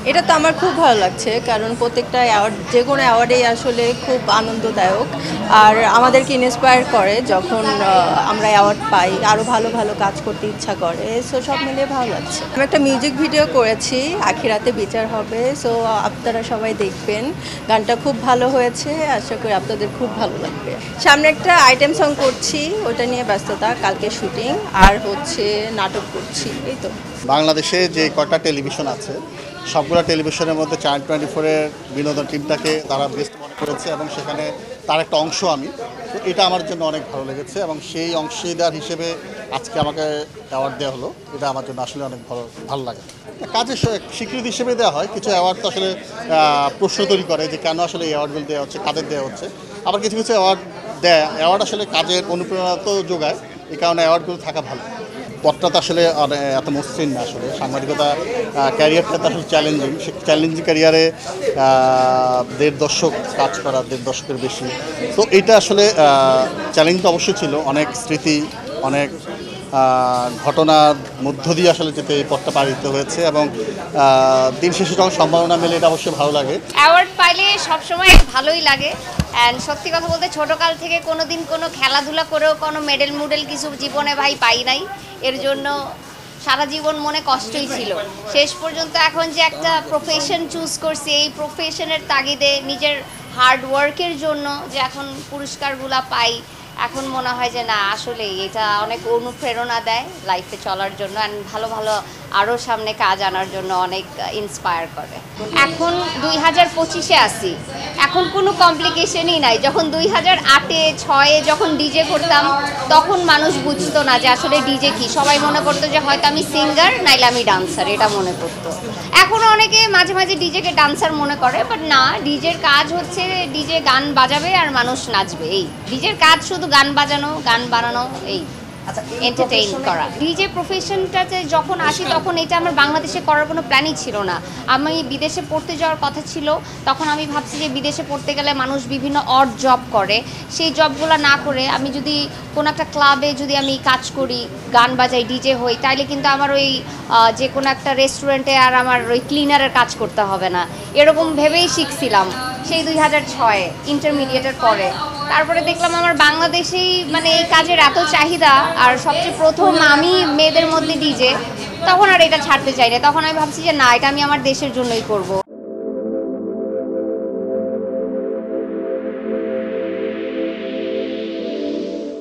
এটা তো আমার খুব ভালো লাগছে, কারণ প্রত্যেকটা অ্যাওয়ার্ড, যে কোনো অ্যাওয়ার্ডেই আসলে খুব আনন্দদায়ক। আর আমাদেরকে ইন্সপায়ার করে যখন আমরা অ্যাওয়ার্ড পাই, আরও ভালো ভালো কাজ করতে ইচ্ছা করে। সো সব মিলিয়ে ভালো লাগছে। আমি একটা মিউজিক ভিডিও করেছি, আখিরাতে বিচার হবে। সো আপনারা সবাই দেখবেন। গানটা খুব ভালো হয়েছে, আশা করি আপনাদের খুব ভালো লাগবে। সামনে একটা আইটেম সং করছি, ওটা নিয়ে ব্যস্ততা, কালকে শুটিং, আর হচ্ছে নাটক করছি, এই তো। বাংলাদেশে যে কটা টেলিভিশন আছে সবগুলো টেলিভিশনের মধ্যে চ্যানেল 24-এর বিনোদন টিমটাকে তারা বেস্ট মনে করেছে এবং সেখানে তার একটা অংশ আমি। তো এটা আমার জন্য অনেক ভালো লেগেছে এবং সেই অংশীদার হিসেবে আজকে আমাকে অ্যাওয়ার্ড দেওয়া হলো, এটা আমার জন্য আসলে অনেক ভালো লাগে। কাজের স্বীকৃতি হিসেবে দেওয়া হয়, কিছু অ্যাওয়ার্ড তো আসলে প্রশ্ন তৈরি করে যে কেন আসলে এই অ্যাওয়ার্ডগুলো দেওয়া হচ্ছে, কাদের দেওয়া হচ্ছে। আবার কিছু কিছু অ্যাওয়ার্ড আসলে কাজের অনুপ্রেরণা তো যোগায়, এই কারণে অ্যাওয়ার্ডগুলো থাকা ভালো। পথটা তো আসলে এত মসৃণ না, আসলে সাংবাদিকতা ক্যারিয়ারটা তো আসলে চ্যালেঞ্জিং। সে চ্যালেঞ্জিং ক্যারিয়ারে 1.5 দশক কাজ করা, 1.5 দশকের বেশি। তো এইটা আসলে চ্যালেঞ্জ তো অবশ্যই ছিল, অনেক স্মৃতি, অনেক ঘটনার মধ্য দিয়ে আসলে যেতে এই পথটা পাড়ি দিতে হয়েছে এবং দিন শেষে যখন সম্ভাবনা মেলে এটা অবশ্যই ভালো লাগে। অ্যাওয়ার্ড পাইলে সবসময় ভালোই লাগে। অ্যান্ড সত্যি কথা বলতে ছোটোকাল থেকে কোনো খেলাধুলা করেও কোনো মেডেল কিছু জীবনে ভাই পাই নাই। এর জন্য সারা জীবন মনে কষ্টই ছিল। শেষ পর্যন্ত এখন যে একটা প্রফেশন চুজ করছি, এই প্রফেশনের তাগিদে নিজের হার্ড ওয়ার্কের জন্য যে এখন পুরস্কারগুলো পাই, এখন মনে হয় যে না, আসলে এটা অনেক অনুপ্রেরণা দেয় লাইফে চলার জন্য, অ্যান্ড ভালো ভালো আরও সামনে কাজ আনার জন্য অনেক ইন্সপায়ার করে। এখন 2025-এ আসি, এখন কোনো কমপ্লিকেশনই নাই। যখন 2008-এ 2006-এ যখন ডিজে করতাম, তখন মানুষ বুঝতো না যে আসলে ডিজে কি। সবাই মনে করতো যে হয়তো আমি সিঙ্গার নাইলে আমি ডান্সার, এটা মনে করতো। এখনও অনেকে মাঝে মাঝে ডিজেকে ডান্সার মনে করে, বাট না, ডিজের কাজ হচ্ছে ডিজে গান বাজাবে আর মানুষ নাচবে। এই ডিজের কাজ শুধু গান বাজানো, গান বানানো, এই এন্টারটেইন করা। ডিজে প্রফেশনটাতে যখন আসি তখন এটা আমার বাংলাদেশে করার কোনো প্ল্যানই ছিল না। আমি বিদেশে পড়তে যাওয়ার কথা ছিল, তখন আমি ভাবছি যে বিদেশে পড়তে গেলে মানুষ বিভিন্ন অড জব করে, সেই জবগুলো না করে আমি যদি কোনো একটা ক্লাবে যদি আমি কাজ করি, গান বাজাই, ডিজে হই, তাইলে কিন্তু আমার ওই যে কোনো একটা রেস্টুরেন্টে আর আমার ওই ক্লিনারের কাজ করতে হবে না। এরকম ভেবেই শিখছিলাম সেই 2006-এ ইন্টারমিডিয়েটের পরে। তারপরে দেখলাম আমার বাংলাদেশেই মানে এই কাজের এত চাহিদা, আর সবচেয়ে প্রথম আমি মেয়েদের মধ্যে ডিজে, তখন আর এটা ছাড়তে চাই না। তখন আমি ভাবছি যে না, এটা আমি আমার দেশের জন্যই করব।